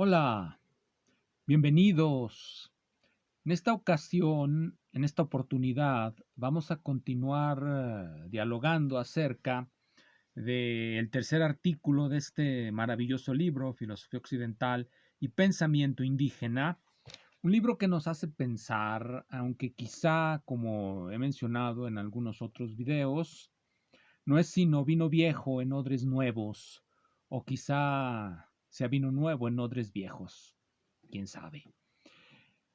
Hola, bienvenidos. En esta ocasión, en esta oportunidad, vamos a continuar dialogando acerca del tercer artículo de este maravilloso libro, Filosofía Occidental y Pensamiento Indígena, un libro que nos hace pensar, aunque quizá, como he mencionado en algunos otros videos, no es sino vino viejo en odres nuevos, o quizá sea vino nuevo en odres viejos, quién sabe.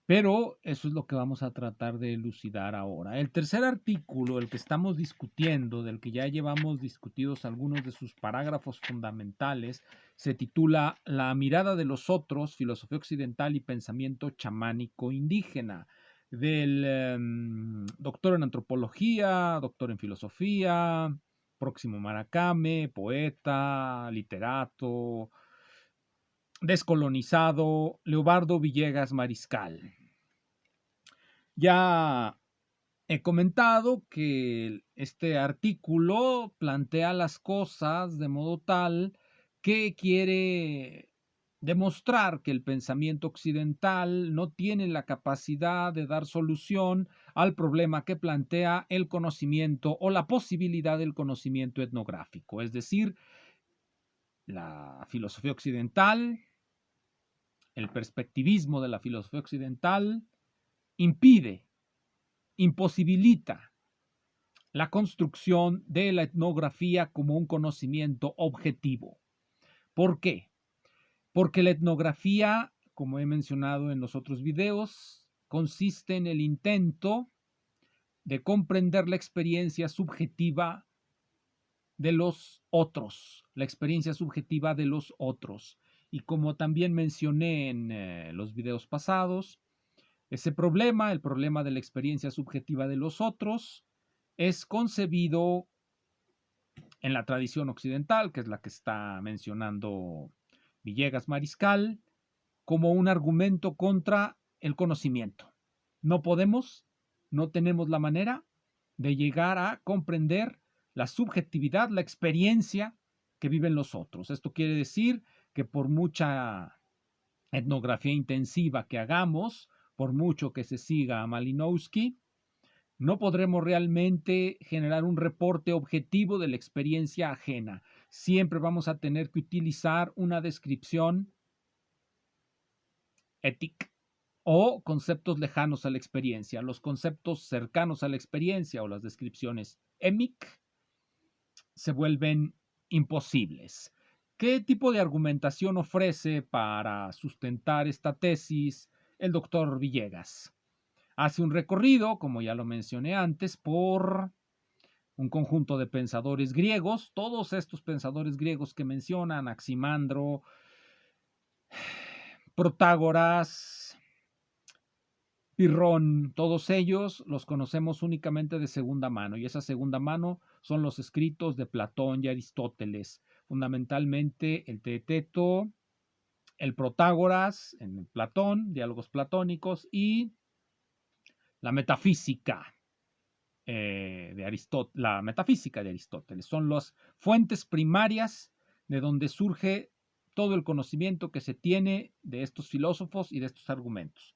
Pero eso es lo que vamos a tratar de elucidar ahora. El tercer artículo, el que estamos discutiendo, del que ya llevamos discutidos algunos de sus parágrafos fundamentales, se titula La mirada de los otros, filosofía occidental y pensamiento chamánico indígena, del doctor en antropología, doctor en filosofía, Próximo Maracame, poeta, literato, descolonizado, Leobardo Villegas Mariscal. Ya he comentado que este artículo plantea las cosas de modo tal que quiere demostrar que el pensamiento occidental no tiene la capacidad de dar solución al problema que plantea el conocimiento o la posibilidad del conocimiento etnográfico. Es decir, la filosofía occidental, el perspectivismo de la filosofía occidental impide, imposibilita la construcción de la etnografía como un conocimiento objetivo. ¿Por qué? Porque la etnografía, como he mencionado en los otros videos, consiste en el intento de comprender la experiencia subjetiva de los otros, la experiencia subjetiva de los otros. Y como también mencioné en los videos pasados, ese problema, el problema de la experiencia subjetiva de los otros, es concebido en la tradición occidental, que es la que está mencionando Villegas Mariscal, como un argumento contra el conocimiento. No podemos, no tenemos la manera de llegar a comprender la subjetividad, la experiencia que viven los otros. Esto quiere decir que por mucha etnografía intensiva que hagamos, por mucho que se siga a Malinowski, no podremos realmente generar un reporte objetivo de la experiencia ajena. Siempre vamos a tener que utilizar una descripción ética o conceptos lejanos a la experiencia. Los conceptos cercanos a la experiencia o las descripciones émic se vuelven imposibles. ¿Qué tipo de argumentación ofrece para sustentar esta tesis el doctor Villegas? Hace un recorrido, como ya lo mencioné antes, por un conjunto de pensadores griegos, todos estos pensadores griegos que mencionan, Anaximandro, Protágoras, Pirrón, todos ellos los conocemos únicamente de segunda mano, y esa segunda mano son los escritos de Platón y Aristóteles, fundamentalmente el Teeteto, el Protágoras en Platón, diálogos platónicos, y la metafísica la metafísica de Aristóteles. Son las fuentes primarias de donde surge todo el conocimiento que se tiene de estos filósofos y de estos argumentos.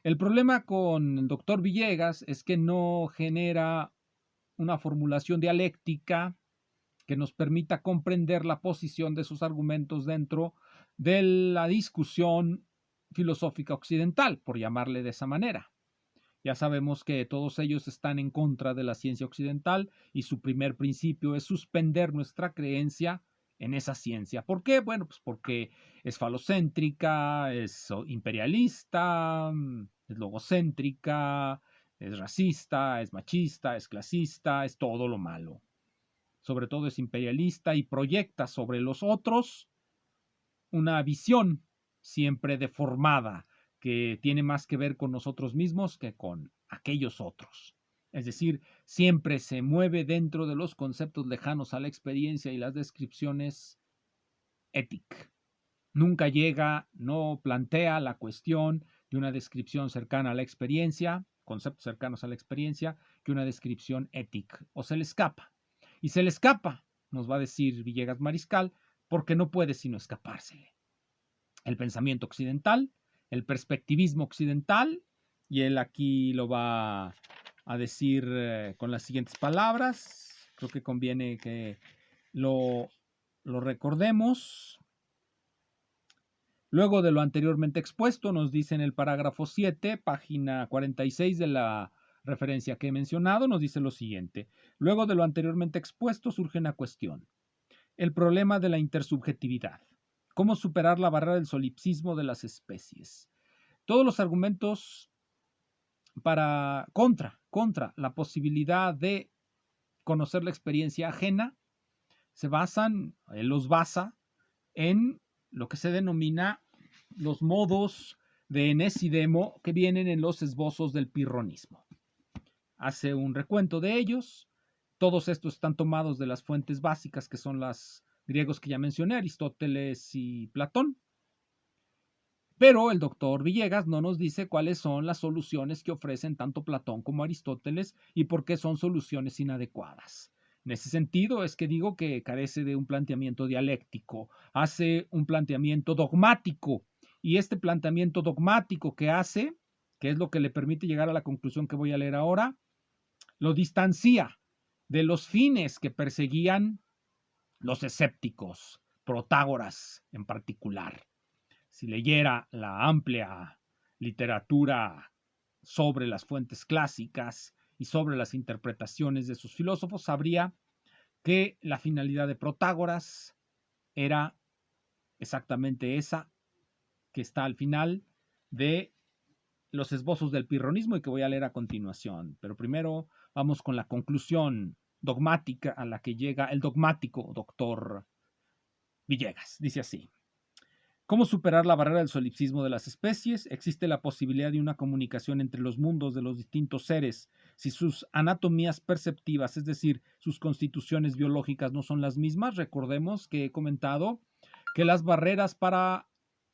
El problema con el doctor Villegas es que no genera una formulación dialéctica que nos permita comprender la posición de sus argumentos dentro de la discusión filosófica occidental, por llamarle de esa manera. Ya sabemos que todos ellos están en contra de la ciencia occidental y su primer principio es suspender nuestra creencia en esa ciencia. ¿Por qué? Bueno, pues porque es falocéntrica, es imperialista, es logocéntrica, es racista, es machista, es clasista, es todo lo malo. Sobre todo es imperialista y proyecta sobre los otros una visión siempre deformada que tiene más que ver con nosotros mismos que con aquellos otros. Es decir, siempre se mueve dentro de los conceptos lejanos a la experiencia y las descripciones éticas. Nunca llega, no plantea la cuestión de una descripción cercana a la experiencia, conceptos cercanos a la experiencia, que una descripción ética. O se le escapa. Y se le escapa, nos va a decir Villegas Mariscal, porque no puede sino escapársele. el pensamiento occidental, el perspectivismo occidental, y él aquí lo va a decir con las siguientes palabras. Creo que conviene que lo recordemos. Luego de lo anteriormente expuesto, nos dice en el parágrafo 7, página 46 de la referencia que he mencionado, nos dice lo siguiente. Luego de lo anteriormente expuesto surge una cuestión. El problema de la intersubjetividad. ¿Cómo superar la barrera del solipsismo de las especies? Todos los argumentos contra la posibilidad de conocer la experiencia ajena él los basa en lo que se denomina los modos de enes y demo que vienen en los esbozos del pirronismo. Hace un recuento de ellos. Todos estos están tomados de las fuentes básicas que son las griegos que ya mencioné, Aristóteles y Platón. Pero el doctor Villegas no nos dice cuáles son las soluciones que ofrecen tanto Platón como Aristóteles y por qué son soluciones inadecuadas. En ese sentido es que digo que carece de un planteamiento dialéctico, hace un planteamiento dogmático, y este planteamiento dogmático que hace, que es lo que le permite llegar a la conclusión que voy a leer ahora, lo distancia de los fines que perseguían los escépticos, Protágoras en particular. Si leyera la amplia literatura sobre las fuentes clásicas y sobre las interpretaciones de sus filósofos, sabría que la finalidad de Protágoras era exactamente esa que está al final de los esbozos del pirronismo y que voy a leer a continuación. Pero primero vamos con la conclusión dogmática a la que llega el dogmático doctor Villegas. Dice así. ¿Cómo superar la barrera del solipsismo de las especies? Existe la posibilidad de una comunicación entre los mundos de los distintos seres si sus anatomías perceptivas, es decir, sus constituciones biológicas no son las mismas. Recordemos que he comentado que las barreras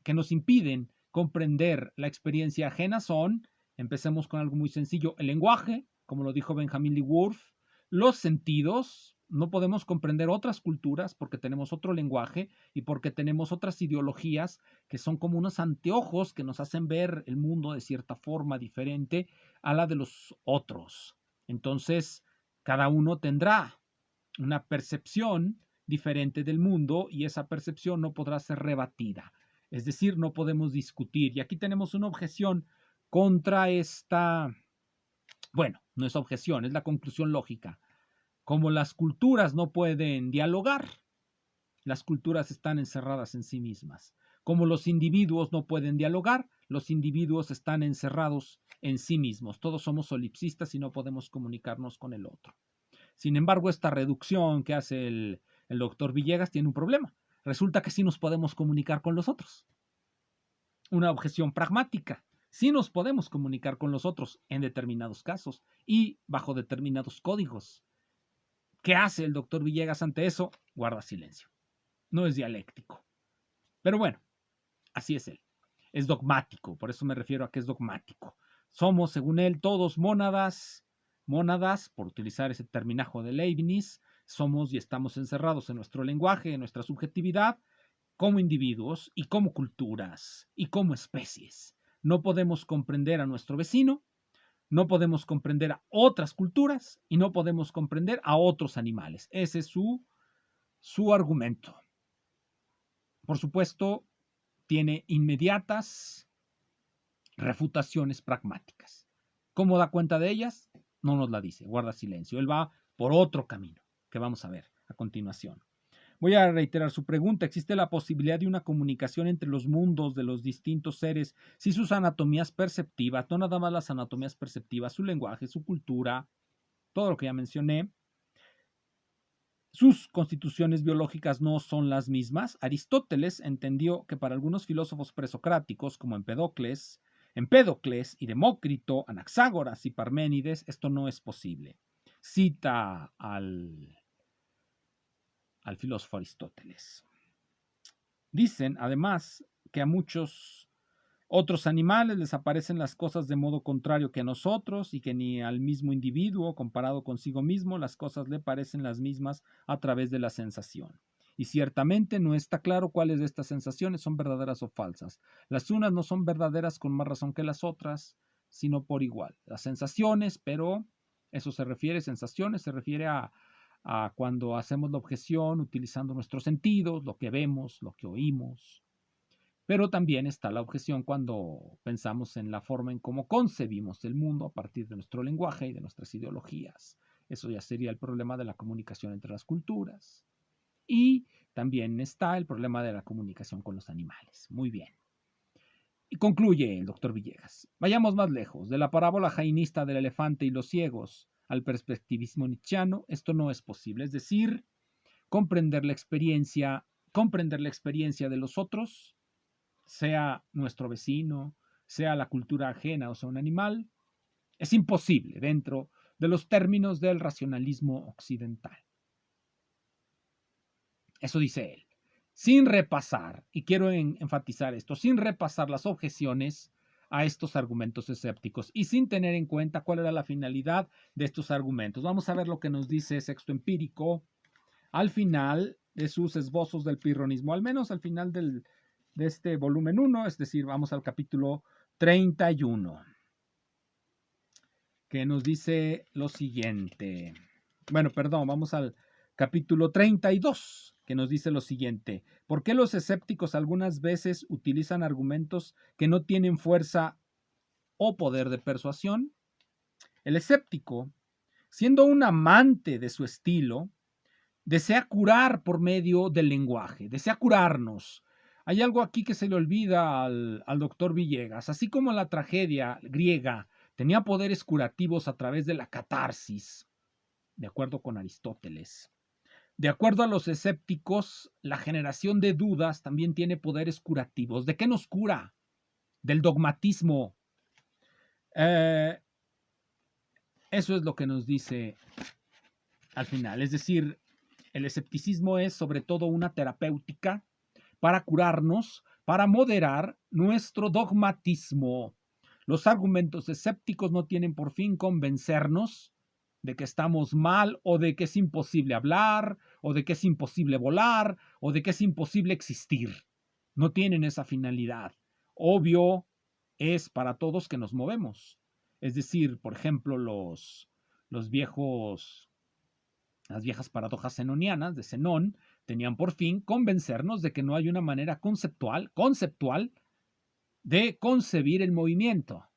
que nos impiden comprender la experiencia ajena son, empecemos con algo muy sencillo, el lenguaje, como lo dijo Benjamin Lee Woolf, los sentidos. No podemos comprender otras culturas porque tenemos otro lenguaje y porque tenemos otras ideologías que son como unos anteojos que nos hacen ver el mundo de cierta forma diferente a la de los otros. Entonces, cada uno tendrá una percepción diferente del mundo y esa percepción no podrá ser rebatida. Es decir, no podemos discutir. Y aquí tenemos una objeción contra no es objeción, es la conclusión lógica. Como las culturas no pueden dialogar, las culturas están encerradas en sí mismas. Como los individuos no pueden dialogar, los individuos están encerrados en sí mismos. Todos somos solipsistas y no podemos comunicarnos con el otro. Sin embargo, esta reducción que hace el doctor Villegas tiene un problema. Resulta que sí nos podemos comunicar con los otros. Una objeción pragmática. Sí nos podemos comunicar con los otros en determinados casos y bajo determinados códigos. ¿Qué hace el doctor Villegas ante eso? Guarda silencio. No es dialéctico. Pero bueno, así es él. Es dogmático, por eso me refiero a que es dogmático. Somos, según él, todos mónadas, por utilizar ese terminajo de Leibniz, somos y estamos encerrados en nuestro lenguaje, en nuestra subjetividad, como individuos y como culturas y como especies. No podemos comprender a nuestro vecino, no podemos comprender a otras culturas y no podemos comprender a otros animales. Ese es su argumento. Por supuesto, tiene inmediatas refutaciones pragmáticas. ¿Cómo da cuenta de ellas? No nos la dice, guarda silencio. Él va por otro camino que vamos a ver a continuación. Voy a reiterar su pregunta. ¿Existe la posibilidad de una comunicación entre los mundos de los distintos seres si sus anatomías perceptivas, no nada más las anatomías perceptivas, su lenguaje, su cultura, todo lo que ya mencioné, sus constituciones biológicas no son las mismas? Aristóteles entendió que para algunos filósofos presocráticos como Empédocles y Demócrito, Anaxágoras y Parménides, esto no es posible. Cita al filósofo Aristóteles. Dicen, además, que a muchos otros animales les aparecen las cosas de modo contrario que a nosotros y que ni al mismo individuo, comparado consigo mismo, las cosas le parecen las mismas a través de la sensación. y ciertamente no está claro cuáles de estas sensaciones son verdaderas o falsas. Las unas no son verdaderas con más razón que las otras, sino por igual. Las sensaciones, pero eso sensaciones, se refiere a cuando hacemos la objeción utilizando nuestros sentidos, lo que vemos, lo que oímos. Pero también está la objeción cuando pensamos en la forma en cómo concebimos el mundo a partir de nuestro lenguaje y de nuestras ideologías. Eso ya sería el problema de la comunicación entre las culturas. Y también está el problema de la comunicación con los animales. Muy bien. Y concluye el doctor Villegas. Vayamos más lejos. De la parábola jainista del elefante y los ciegos al perspectivismo nietzscheano, esto no es posible. Es decir, comprender la experiencia de los otros, sea nuestro vecino, sea la cultura ajena o sea un animal, es imposible dentro de los términos del racionalismo occidental. Eso dice él. Sin repasar, y quiero enfatizar esto, sin repasar las objeciones a estos argumentos escépticos y sin tener en cuenta cuál era la finalidad de estos argumentos. Vamos a ver lo que nos dice Sexto Empírico al final de sus esbozos del pirronismo, al menos al final de este volumen 1, es decir, vamos al capítulo 31, que nos dice lo siguiente. Bueno, perdón, vamos al capítulo 32, que nos dice lo siguiente. ¿Por qué los escépticos algunas veces utilizan argumentos que no tienen fuerza o poder de persuasión? El escéptico, siendo un amante de su estilo, desea curar por medio del lenguaje, desea curarnos. Hay algo aquí que se le olvida al doctor Villegas. Así como la tragedia griega tenía poderes curativos a través de la catarsis, de acuerdo con Aristóteles. De acuerdo a los escépticos, la generación de dudas también tiene poderes curativos. ¿De qué nos cura? Del dogmatismo. Eso es lo que nos dice al final. Es decir, el escepticismo es sobre todo una terapéutica para curarnos, para moderar nuestro dogmatismo. Los argumentos escépticos no tienen por fin convencernos de que estamos mal o de que es imposible hablar o de que es imposible volar o de que es imposible existir. No tienen esa finalidad. Obvio es para todos que nos movemos. Es decir, por ejemplo, las viejas paradojas zenonianas de Zenón tenían por fin convencernos de que no hay una manera conceptual de concebir el movimiento.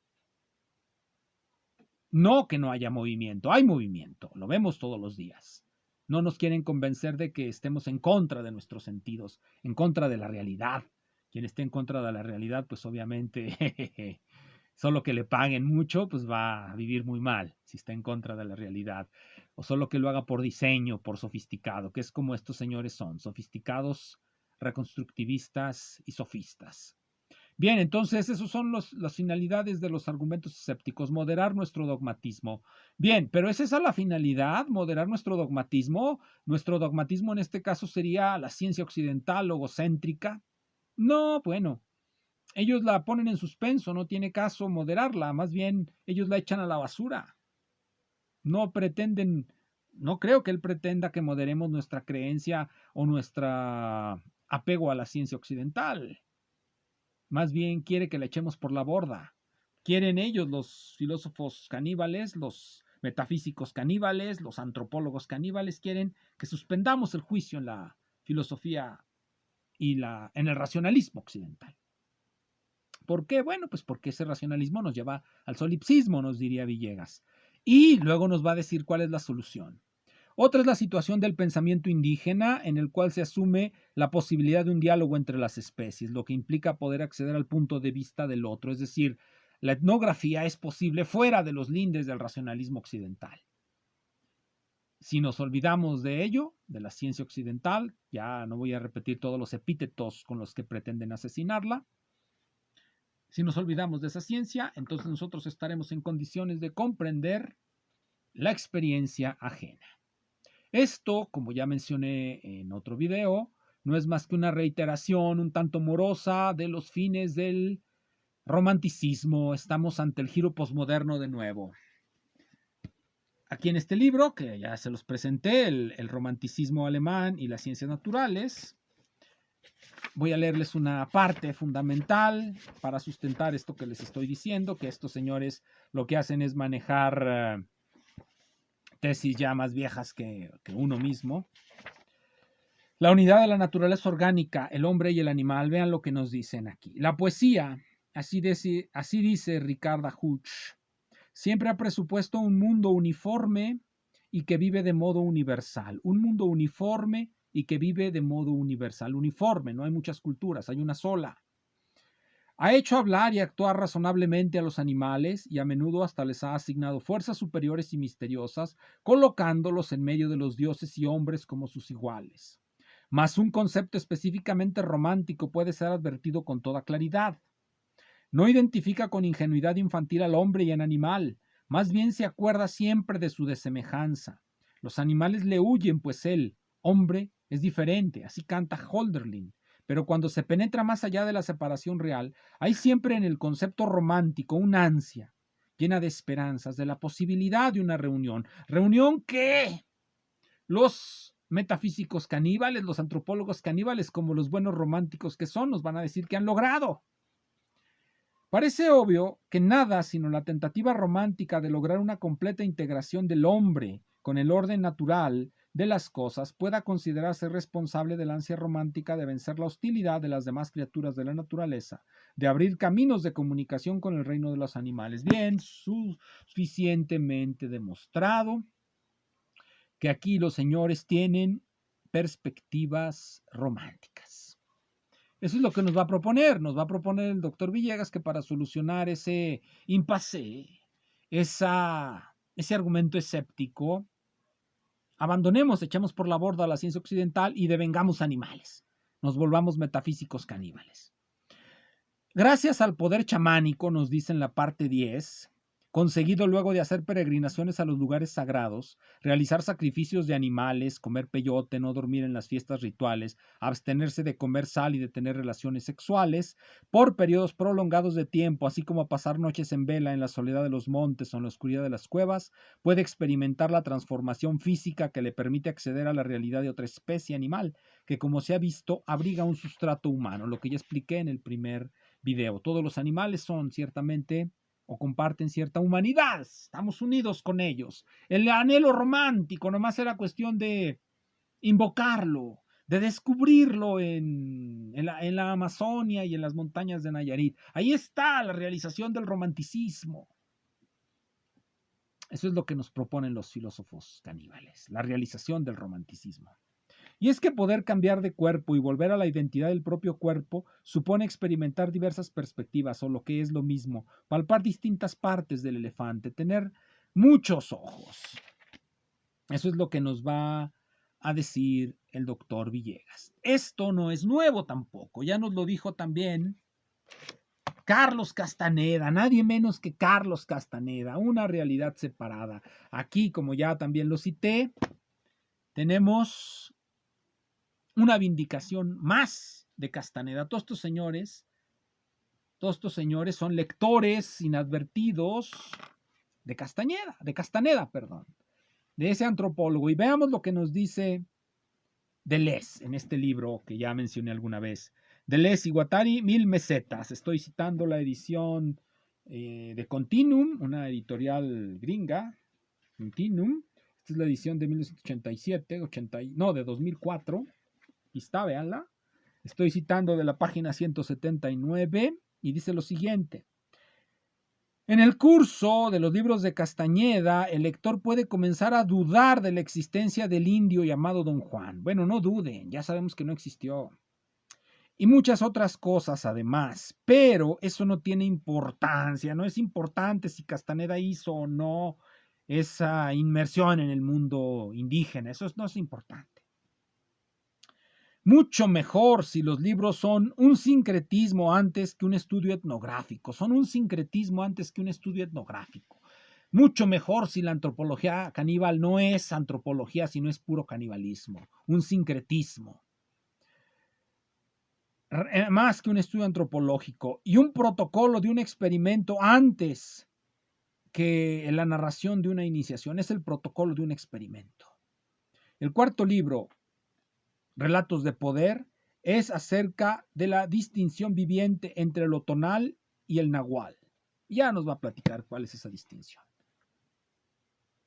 No que no haya movimiento, hay movimiento, lo vemos todos los días. No nos quieren convencer de que estemos en contra de nuestros sentidos, en contra de la realidad. Quien esté en contra de la realidad, pues obviamente solo que le paguen mucho, pues va a vivir muy mal si está en contra de la realidad. O solo que lo haga por diseño, por sofisticado, que es como estos señores son, sofisticados, reconstructivistas y sofistas. Bien, entonces esas son las finalidades de los argumentos escépticos, moderar nuestro dogmatismo. Bien, pero ¿es esa la finalidad, moderar nuestro dogmatismo? Nuestro dogmatismo en este caso sería la ciencia occidental logocéntrica. No, bueno, ellos la ponen en suspenso, no tiene caso moderarla, más bien ellos la echan a la basura. No pretenden, no creo que él pretenda que moderemos nuestra creencia o nuestro apego a la ciencia occidental. Más bien quiere que la echemos por la borda. Quieren ellos, los filósofos caníbales, los metafísicos caníbales, los antropólogos caníbales, quieren que suspendamos el juicio en la filosofía y en el racionalismo occidental. ¿Por qué? Bueno, pues porque ese racionalismo nos lleva al solipsismo, nos diría Villegas. Y luego nos va a decir cuál es la solución. Otra es la situación del pensamiento indígena, en el cual se asume la posibilidad de un diálogo entre las especies, lo que implica poder acceder al punto de vista del otro. Es decir, la etnografía es posible fuera de los lindes del racionalismo occidental. Si nos olvidamos de ello, de la ciencia occidental, ya no voy a repetir todos los epítetos con los que pretenden asesinarla. Si nos olvidamos de esa ciencia, entonces nosotros estaremos en condiciones de comprender la experiencia ajena. Esto, como ya mencioné en otro video, no es más que una reiteración un tanto morosa de los fines del romanticismo. Estamos ante el giro posmoderno de nuevo. aquí en este libro, que ya se los presenté, el romanticismo alemán y las ciencias naturales, voy a leerles una parte fundamental para sustentar esto que les estoy diciendo, que estos señores lo que hacen es manejar tesis ya más viejas que uno mismo. La unidad de la naturaleza orgánica, el hombre y el animal, vean lo que nos dicen aquí. La poesía, así dice Ricarda Huch, siempre ha presupuesto un mundo uniforme y que vive de modo universal. Un mundo uniforme y que vive de modo universal. Uniforme, no hay muchas culturas, hay una sola. Ha hecho hablar y actuar razonablemente a los animales y a menudo hasta les ha asignado fuerzas superiores y misteriosas, colocándolos en medio de los dioses y hombres como sus iguales. Mas un concepto específicamente romántico puede ser advertido con toda claridad. No identifica con ingenuidad infantil al hombre y al animal, más bien se acuerda siempre de su desemejanza. Los animales le huyen, pues él, hombre, es diferente, así canta Hölderlin. Pero cuando se penetra más allá de la separación real, hay siempre en el concepto romántico una ansia llena de esperanzas, de la posibilidad de una reunión. ¿Reunión qué? Los metafísicos caníbales, los antropólogos caníbales, como los buenos románticos que son, nos van a decir que han logrado. Parece obvio que nada sino la tentativa romántica de lograr una completa integración del hombre con el orden natural de las cosas pueda considerarse responsable de la ansia romántica de vencer la hostilidad de las demás criaturas de la naturaleza, de abrir caminos de comunicación con el reino de los animales. Bien, suficientemente demostrado que aquí los señores tienen perspectivas románticas. Eso es lo que nos va a proponer. Nos va a proponer el doctor Villegas que para solucionar ese impasse, ese argumento escéptico, abandonemos, echemos por la borda la ciencia occidental y devengamos animales. Nos volvamos metafísicos caníbales. Gracias al poder chamánico, nos dice en la parte 10, conseguido luego de hacer peregrinaciones a los lugares sagrados, realizar sacrificios de animales, comer peyote, no dormir en las fiestas rituales, abstenerse de comer sal y de tener relaciones sexuales, por periodos prolongados de tiempo, así como pasar noches en vela en la soledad de los montes o en la oscuridad de las cuevas, puede experimentar la transformación física que le permite acceder a la realidad de otra especie animal, que como se ha visto, abriga un sustrato humano, lo que ya expliqué en el primer video. Todos los animales son ciertamente o comparten cierta humanidad. Estamos unidos con ellos. El anhelo romántico nomás era cuestión de invocarlo, de descubrirlo en la Amazonia y en las montañas de Nayarit. Ahí está la realización del romanticismo. Eso es lo que nos proponen los filósofos caníbales, la realización del romanticismo. Y es que poder cambiar de cuerpo y volver a la identidad del propio cuerpo supone experimentar diversas perspectivas o lo que es lo mismo, palpar distintas partes del elefante, tener muchos ojos. Eso es lo que nos va a decir el doctor Villegas. Esto no es nuevo tampoco, ya nos lo dijo también Carlos Castaneda, nadie menos que Carlos Castaneda, una realidad separada. Aquí, como ya también lo cité, tenemos una vindicación más de Castaneda. Todos estos señores son lectores inadvertidos de Castaneda, de ese antropólogo. Y veamos lo que nos dice Deleuze en este libro que ya mencioné alguna vez. Deleuze y Guattari, 1000 mesetas. Estoy citando la edición de Continuum, una editorial gringa. Continuum. Esta es la edición de 1987, de 2004. Aquí está, véanla. Estoy citando de la página 179 y dice lo siguiente. En el curso de los libros de Castañeda, el lector puede comenzar a dudar de la existencia del indio llamado Don Juan. Bueno, no duden, ya sabemos que no existió. Y muchas otras cosas además, pero eso no tiene importancia, no es importante si Castaneda hizo o no esa inmersión en el mundo indígena, eso no es importante. Mucho mejor si los libros son un sincretismo antes que un estudio etnográfico, son un sincretismo antes que un estudio etnográfico. Mucho mejor si la antropología caníbal no es antropología, sino es puro canibalismo, un sincretismo. Más que un estudio antropológico y un protocolo de un experimento antes que la narración de una iniciación, es el protocolo de un experimento. El cuarto libro, Relatos de Poder, es acerca de la distinción viviente entre lo tonal y el nahual. Ya nos va a platicar cuál es esa distinción.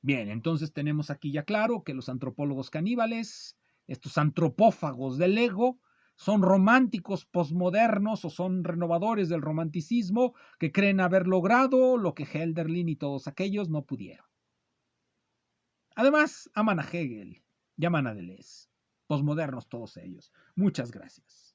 Bien, entonces tenemos aquí ya claro que los antropólogos caníbales, estos antropófagos del ego, son románticos posmodernos o son renovadores del romanticismo que creen haber logrado lo que Hölderlin y todos aquellos no pudieron. Además, aman a Hegel, llaman a Deleuze. Posmodernos todos ellos. Muchas gracias.